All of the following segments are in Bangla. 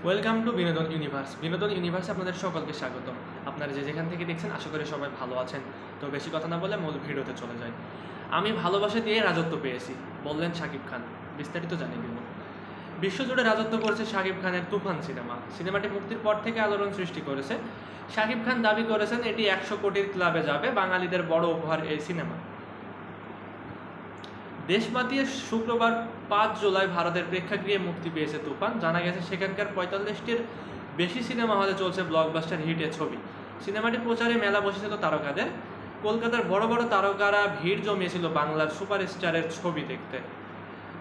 ওয়েলকাম টু বিনোদন ইউনিভার্স। বিনোদন ইউনিভার্সে আপনাদের সকলকে স্বাগত। আপনারা যে যেখান থেকে দেখছেন আশা করি সবাই ভালো আছেন। তো বেশি কথা না বলে মূল ভিডিওতে চলে যাই। আমি ভালোবাসা দিয়ে রাজত্ব পেয়েছি বললেন শাকিব খান। বিস্তারিত জানিয়ে দিব। বিশ্বজুড়ে রাজত্ব করেছে শাকিব খানের তুফান সিনেমাটি মুক্তির পর থেকে আলোড়ন সৃষ্টি করেছে। শাকিব খান দাবি করেছেন এটি 100 কোটির ক্লাবে যাবে, বাঙালিদের বড় উপহার এই সিনেমা। দেশ মাতিয়ে শুক্রবার 5 জুলাই ভারতের প্রেক্ষাগৃহে মুক্তি পেয়েছে তুফান। জানা গেছে সেখানকার 45টির বেশি সিনেমা হলে চলছে ব্লকবাস্টার হিটের ছবি। সিনেমাটি প্রচারে মেলা বসেছিল তারকাদের। কলকাতার বড় বড় তারকারা ভিড় জমিয়েছিল বাংলার সুপারস্টারের ছবি দেখতে।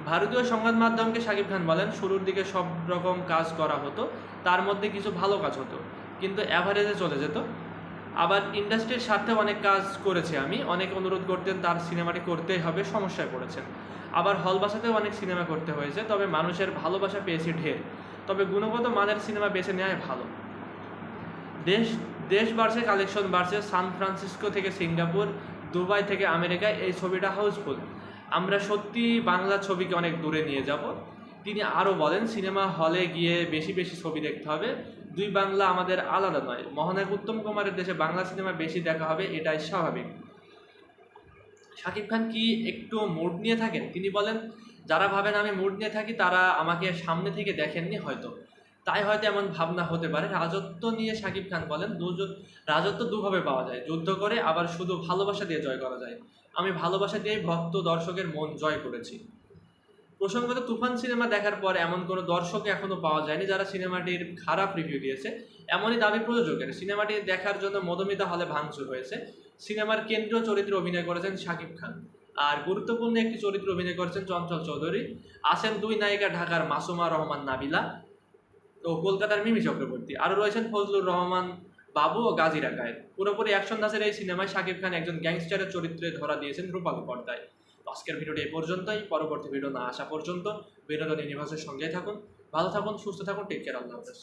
ভারতীয় সংবাদ মাধ্যমকে শাকিব খান বলেন, শুরুর দিকে সব রকম কাজ করা হতো, তার মধ্যে কিছু ভালো কাজ হতো, কিন্তু অ্যাভারেজে চলে যেত। আবার ইন্ডাস্ট্রির স্বার্থে অনেক কাজ করেছি আমি, অনেক অনুরোধ করতেন তার সিনেমাটি করতেই হবে, সমস্যায় পড়েছেন। আবার হল বাসাতেও অনেক সিনেমা করতে হয়েছে, তবে মানুষের ভালোবাসা পেয়েছি ঢের। তবে গুণগত মানের সিনেমা বেছে নেওয়াই ভালো। দেশ দেশ বাড়ছে, কালেকশন বাড়ছে। সান ফ্রান্সিসকো থেকে সিঙ্গাপুর, দুবাই থেকে আমেরিকায় এই ছবিটা হাউসফুল। আমরা সত্যি বাংলা ছবিকে অনেক দূরে নিয়ে যাব। তিনি আরও বলেন, সিনেমা হলে গিয়ে বেশি বেশি ছবি দেখতে হবে। দুই বাংলা আমাদের আলাদা নয়। মহানায়ক উত্তম কুমারের দেশে বাংলা সিনেমা বেশি দেখা হবে, এটাই স্বাভাবিক। শাকিব খান কি একটু মুড নিয়ে থাকেন? তিনি বলেন, যারা ভাবেন আমি মুড নিয়ে থাকি তারা আমাকে সামনে থেকে দেখেননি হয়তো, তাই হয়তো এমন ভাবনা হতে পারে। রাজত্ব নিয়ে শাকিব খান বলেন, রাজত্ব দুভাবে পাওয়া যায়, যুদ্ধ করে, আবার শুধু ভালোবাসা দিয়ে জয় করা যায়। আমি ভালোবাসা দিয়েই ভক্ত দর্শকের মন জয় করেছি। প্রসঙ্গত, তুফান সিনেমা দেখার পর এমন কোনো দর্শক এখনো পাওয়া যায়নি যারা সিনেমাটির খারাপ রিভিউ দিয়েছে। এমনই দাবি প্রযোজকের। সিনেমাটি দেখার জন্য মধুমিতা হলে ভাঙচুর হয়েছে। সিনেমার কেন্দ্রীয় চরিত্রে অভিনয় করেছেন শাকিব খান, আর গুরুত্বপূর্ণ একটি চরিত্রে অভিনয় করেছেন চঞ্চল চৌধুরী। আছেন দুই নায়িকা, ঢাকার মাসুমা রহমান নাবিলা ও কলকাতার মিমি চক্রবর্তী। আরও রয়েছেন ফজলুর রহমান বাবু ও গাজী রাকায়েত। পুরোপুরি অ্যাকশন ধাঁচের এই সিনেমায় শাকিব খান একজন গ্যাংস্টারের চরিত্রে ধরা দিয়েছেন রূপালী পর্দায়। আজকের ভিডিওটি এই পর্যন্তই। পরবর্তী ভিডিও না আসা পর্যন্ত বিনোদন ইউনিভার্সের সঙ্গেই থাকুন। ভালো থাকুন, সুস্থ থাকুন, টেক কেয়ার, আল্লাহ হাফেজ।